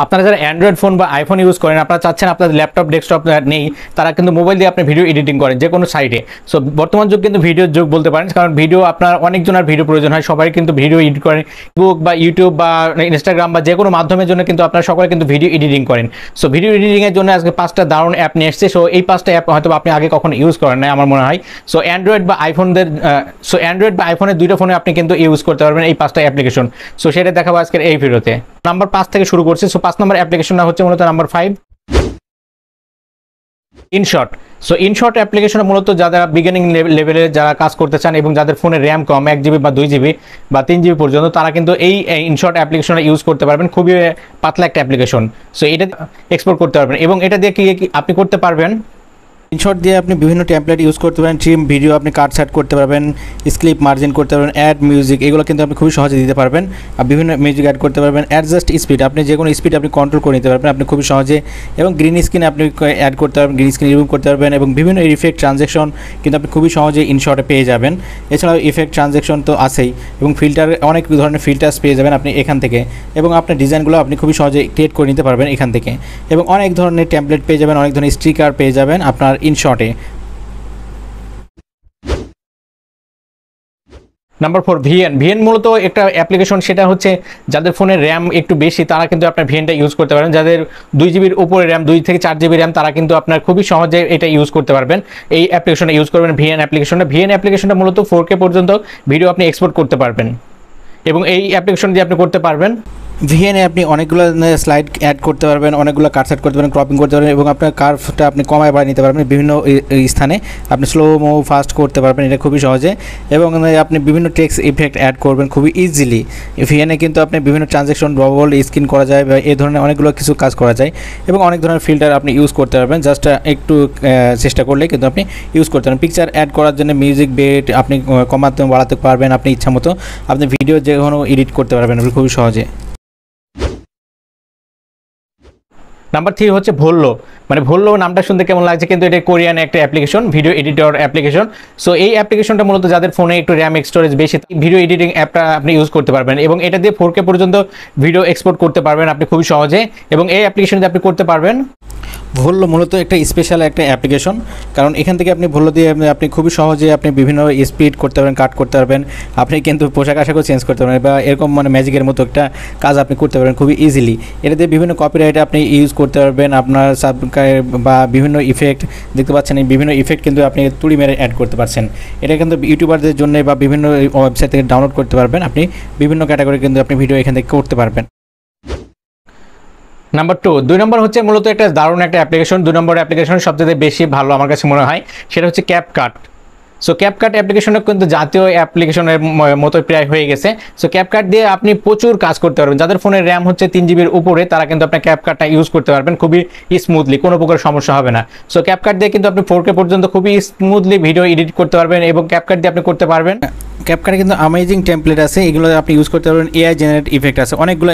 আপনারা যারা Android phone বা আইফোন ইউজ করেন, আপনারা চাচ্ছেন আপনাদের ল্যাপটপ ডেস্কটপ নেই, তারা কিন্তু মোবাইল দিয়ে আপনি ভিডিও এডিটিং করেন যে কোনো সাইটে। সো বর্তমান যুগ কিন্তু ভিডিওর যুগ বলতে পারেন, কারণ ভিডিও আপনার অনেকজনের ভিডিও প্রয়োজন হয়, সবাই কিন্তু ভিডিও এডিট করেন। ফেসবুক বা ইউটিউব বা ইনস্টাগ্রাম বা যে কোনো মাধ্যমের জন্য কিন্তু আপনারা সকলে কিন্তু ভিডিও এডিটিং করেন। সো ভিডিও এডিটিংয়ের জন্য আজকে 5টা দারুণ অ্যাপ নিয়ে এসেছে। সো এই 5টা অ্যাপ হয়তো আপনি আগে কখনো ইউজ করেন না আমার মনে হয়। সো অ্যান্ড্রয়েড বা আইফোনের 2টা ফোনে আপনি কিন্তু ইউজ করতে পারবেন এই 5টা অ্যাপ্লিকেশন। সো সেটা দেখাবো আজকের এই ভিডিওতে। নাম্বার 5 থেকে শুরু করছি। সো 5 নম্বর অ্যাপ্লিকেশনটা হচ্ছে মূলত number 5, InShot. So InShot application মূলত যারা বিগিনিং লেভেলে যারা কাজ করতে চান এবং যাদের ফোনে র্যাম কম 1 জিবি বা 2 জিবি বা 3 জিবি পর্যন্ত, তারা কিন্তু এই ইনশর্ট অ্যাপ্লিকেশনটা ইউজ করতে পারবেন। খুবই পাতলা একটা অ্যাপ্লিকেশন। সো এটা এক্সপোর্ট করতে পারবেন এবং এটা দিয়ে কি আপনি করতে পারবেন, ইনশর্ট দিয়ে আপনি বিভিন্ন টেমপ্লেট ইউজ করতে পারেন, ট্রিম ভিডিও আপনি কাট সেট করতে পারবেন, স্ক্লিপ মার্জিন করতে পারবেন, অ্যাড মিউজিক এগুলো কিন্তু আপনি খুবই সহজে দিতে পারবেন। আর বিভিন্ন মিউজিক অ্যাড করতে পারবেন, অ্যাডজাস্ট স্পিড আপনি যে কোনো স্পিড আপনি কন্ট্রোল করে নিতে পারবেন আপনি খুবই সহজে। এবং গ্রিন স্ক্রিন আপনি অ্যাড করতে পারবেন, গ্রিন স্ক্রিন রিমুভ করতে পারবেন এবং বিভিন্ন ইফেক্ট ট্রানজ্যাকশন কিন্তু আপনি খুবই সহজে ইনশর্টে পেয়ে যাবেন। এছাড়াও ইফেক্ট ট্রানজ্যাকশন তো আছেই এবং ফিল্টার, অনেক ধরনের ফিল্টার্স পেয়ে যাবেন আপনি এখান থেকে এবং আপনার ডিজাইনগুলো আপনি খুবই সহজে ক্রিয়েট করে নিতে পারবেন এখান থেকে। এবং অনেক ধরনের টেমপ্লেট পেয়ে যাবেন, অনেক ধরনের স্টিকার পেয়ে যাবেন আপনার ইনশর্টে। নাম্বার 4, ভিএন মূলত একটা অ্যাপ্লিকেশন। সেটা হচ্ছে যাদের ফোনে র্যাম একটু বেশি তারা কিন্তু আপনার ভিএনটা ইউজ করতে পারেন। যাদের 2 জিবির উপরে র্যাম, 2 থেকে 4 জিবি র্যাম, তারা কিন্তু আপনার খুবই সহজে এটা ইউজ করতে পারবেন। এই অ্যাপ্লিকেশনটা ইউজ করবেন ভিএন অ্যাপ্লিকেশনটা মূলত 4K পর্যন্ত ভিডিও আপনি এক্সপোর্ট করতে পারবেন এবং এই অ্যাপ্লিকেশন দিয়ে আপনি করতে পারবেন। ভিএনে আপনি অনেকগুলো স্লাইড অ্যাড করতে পারবেন, অনেকগুলো কাট সেট করতে পারবেন, ক্রপিং করতে পারবেন এবং আপনার কার্ভটা আপনি কমায় বাড়িয়ে নিতে পারবেন। বিভিন্ন স্থানে আপনি স্লো মো ফাস্ট করতে পারবেন এটা খুবই সহজে। এবং আপনি বিভিন্ন টেক্সট ইফেক্ট অ্যাড করবেন খুবই ইজিলি। ভিএনে কিন্তু আপনি বিভিন্ন ট্রানজ্যাকশন ডবল স্ক্রিন করা যায় বা এই ধরনের অনেকগুলো কিছু কাজ করা যায় এবং অনেক ধরনের ফিল্টার আপনি ইউজ করতে পারবেন। জাস্ট একটু চেষ্টা করলে কিন্তু আপনি ইউজ করতে পারেন। পিকচার অ্যাড করার জন্য মিউজিক বেট আপনি কমাতে বাড়াতে পারবেন আপনি ইচ্ছা মতো। আপনি ভিডিও যে কোনো এডিট করতে পারবেন আপনি খুবই সহজে। নাম্বার 3 হচ্ছে ভোল্লো নামটা শুনতে কেমন লাগছে, কিন্তু এটা কোরিয়ান একটা application, video editor application. So এই অ্যাপ্লিকেশনটা মূলত যাদের ফোনে একটু র্যাম স্টোরেজ বেশি, ভিডিও এডিটিং অ্যাপটা আপনি ইউজ করতে পারবেন এবং এটা দিয়ে 4K পর্যন্ত ভিডিও এক্সপোর্ট করতে পারবেন আপনি খুবই সহজে এবং এই অ্যাপ্লিকেশন দিয়ে আপনি করতে পারবেন। ভোল্লো মূলত একটা স্পেশাল একটা অ্যাপ্লিকেশন, কারণ এখান থেকে আপনি ভোল্লো দিয়ে আপনি খুবই সহজে আপনি বিভিন্ন স্পিড করতে পারবেন, কাট করতে পারবেন, আপনি কিন্তু পোশাক আশাকও চেঞ্জ করতে পারবেন বা এরকম মানে ম্যাজিকের মতো একটা কাজ আপনি করতে পারবেন খুবই ইজিলি। এটা দিয়ে বিভিন্ন কপিরাইট আপনি ইউজ করতে পারবেন, আপনার সাবস্ক্রাইব বা বিভিন্ন ইফেক্ট দেখতে পাচ্ছেন, এই বিভিন্ন ইফেক্ট কিন্তু আপনি তুড়ি মেরে অ্যাড করতে পারছেন। এটা কিন্তু ইউটিউবারদের জন্য বা বিভিন্ন ওয়েবসাইট থেকে ডাউনলোড করতে পারবেন আপনি, বিভিন্ন ক্যাটাগরি কিন্তু আপনি ভিডিও এখান থেকে করতে পারবেন। নাম্বার 2 নম্বর হচ্ছে মূলত একটা দারুণ একটা অ্যাপ্লিকেশন। 2 নম্বর অ্যাপ্লিকেশন সবচেয়ে বেশি ভালো আমার কাছে মনে হয়, সেটা হচ্ছে ক্যাপকাট। সো ক্যাপকাট অ্যাপ্লিকেশনটা কিন্তু জাতীয় অ্যাপ্লিকেশনের মতো প্রায় হয়ে গেছে। সো ক্যাপকাট দিয়ে আপনি প্রচুর কাজ করতে পারবেন। যাদের ফোনের র্যাম হচ্ছে 3 জিবির উপরে তারা কিন্তু আপনার ক্যাপকাটটা ইউজ করতে পারবেন খুবই স্মুথলি, কোনো প্রকার সমস্যা হবে না। সো ক্যাপকাট দিয়ে কিন্তু আপনি 4K পর্যন্ত খুবই স্মুথলি ভিডিও এডিট করতে পারবেন এবং ক্যাপকাট দিয়ে আপনি করতে পারবেন। ক্যাপকাটে কিন্তু অ্যামেজিং টেমপ্লেট আছে, এগুলো আপনি ইউজ করতে পারবেন। এআই জেনারেট ইফেক্ট আছে অনেকগুলো,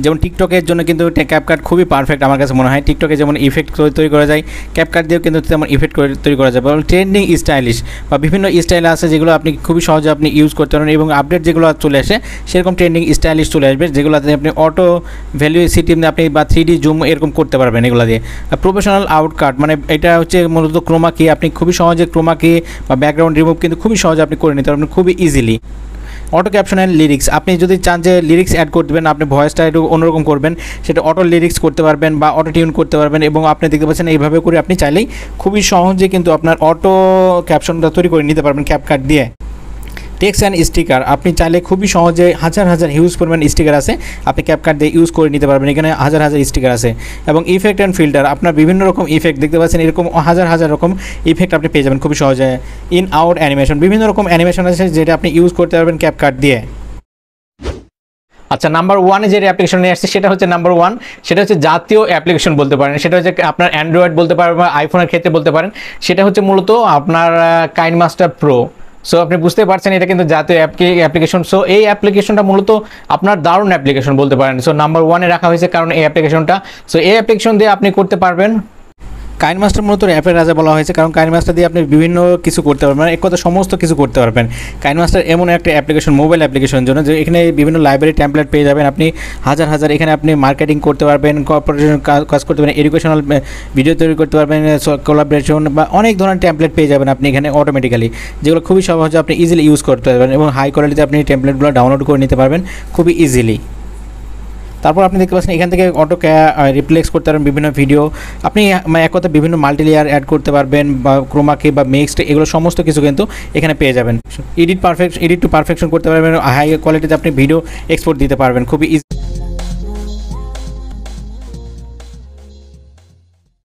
যেমন টিকটকের জন্য কিন্তু ক্যাপকাট খুবই পারফেক্ট আমার কাছে মনে হয়। টিকটকে যেমন ইফেক্ট তৈরি করা যায়, ক্যাপকাট দিয়েও কিন্তু তেমন ইফেক্ট তৈরি করা যায়। ট্রেন্ডিং স্টাইলিশ বা বিভিন্ন স্টাইল আছে যেগুলো আপনি খুবই সহজে আপনি ইউজ করতে পারেন এবং আপডেট যেগুলো চলে আসে সেরকম ট্রেন্ডিং স্টাইলিশ চলে আসবে, যেগুলোতে আপনি অটো ভ্যালুসিটি আপনি বা 3D জুম এরকম করতে পারবেন এগুলো দিয়ে। প্রফেশনাল আউটকাট মানে এটা হচ্ছে মূলত ক্রোমা কি, আপনি খুবই সহজে ক্রোমা কি বা ব্যাকগ্রাউন্ড রিমুভ কিন্তু খুবই সহজে আপনি করে নিতে পারবেন খুবই easily. Auto caption and lyrics, আপনি যদি চান যে লিরিক্স অ্যাড করতে পারেন, আপনি ভয়েসটা একটু অন্যরকম করবেন, সেটা অটো লিরিক্স করতে পারবেন বা অটো টিউন করতে পারবেন এবং আপনি দেখতে পাচ্ছেন এইভাবে করে আপনি চাইলেই খুবই সহজে কিন্তু আপনার অটো ক্যাপশনটা তৈরি করে নিতে পারবেন ক্যাপকাট দিয়ে। টেক্সট অ্যান্ড স্টিকার, আপনি চাইলে খুবই সহজে হাজার হাজার হিউজ পরিমাণ স্টিকার আছে আপনি ক্যাপকাট দিয়ে ইউজ করে নিতে পারবেন, এখানে হাজার হাজার স্টিকার আছে। এবং ইফেক্ট অ্যান্ড ফিল্টার, আপনার বিভিন্ন রকম ইফেক্ট দেখতে পাচ্ছেন, এরকম হাজার হাজার রকম ইফেক্ট আপনি পেয়ে যাবেন খুবই সহজে। ইন আউট অ্যানিমেশন, বিভিন্ন রকম অ্যানিমেশন আছে যেটা আপনি ইউজ করতে পারবেন ক্যাপকাট দিয়ে। আচ্ছা, নাম্বার 1 যে অ্যাপ্লিকেশন নিয়ে আসছে সেটা হচ্ছে নাম্বার 1, সেটা হচ্ছে জাতীয় অ্যাপ্লিকেশন বলতে পারেন। সেটা হচ্ছে আপনার অ্যান্ড্রয়েড বলতে পারেন বা আইফোনের ক্ষেত্রে বলতে পারেন, সেটা হচ্ছে মূলত আপনার কাইনমাস্টার প্রো। সো আপনি বুঝতে পারছেন এটা কিন্তু জাতীয় অ্যাপ্লিকেশন। সো এই অ্যাপ্লিকেশনটা মূলত আপনার দারুণ অ্যাপ্লিকেশন বলতে পারেন। সো নাম্বার 1-এ রাখা হয়েছে কারণ এই অ্যাপ্লিকেশনটা, সো এই অ্যাপ্লিকেশন দিয়ে আপনি করতে পারবেন কাইনমাস্টার মূলত অ্যাপের রাজা বলা হয়েছে, কারণ কাইনমাস্টার দিয়ে আপনি বিভিন্ন কিছু করতে পারবেন, মানে এক কথা সমস্ত কিছু করতে পারবেন। কাইনমাস্টার এমন একটা অ্যাপ্লিকেশন, মোবাইল অ্যাপ্লিকেশনের জন্য, যে এখানে বিভিন্ন লাইব্রেরি টেমপ্লেট পেয়ে যাবেন আপনি হাজার হাজার। এখানে আপনি মার্কেটিং করতে পারবেন, কর্পোরেশন কাজ করতে পারবেন, এডুকেশনাল ভিডিও তৈরি করতে পারবেন, কোলাবরেশন বা অনেক ধরনের টেমপ্লেট পেয়ে যাবেন আপনি এখানে অটোমেটিক্যালি, যেগুলো খুবই সহজে আপনি ইজিলি ইউজ করতে পারবেন এবং হাই কোয়ালিটিতে আপনি টেমপ্লেটগুলো ডাউনলোড করে নিতে পারবেন খুবই ইজিলি। তারপর আপনি দেখতে পাচ্ছেন এখান থেকে অটো রিপ্লেক্স করতে পারবেন বিভিন্ন ভিডিও, আপনি এক কথা বিভিন্ন মাল্টি লেয়ার অ্যাড করতে পারবেন বা ক্রোমাকে বা মিক্সড, এগুলো সমস্ত কিছু কিন্তু এখানে পেয়ে যাবেন। এডিট টু পারফেকশন করতে পারবেন, হাই কোয়ালিটিতে আপনি ভিডিও এক্সপোর্ট দিতে পারবেন খুবই ইজি।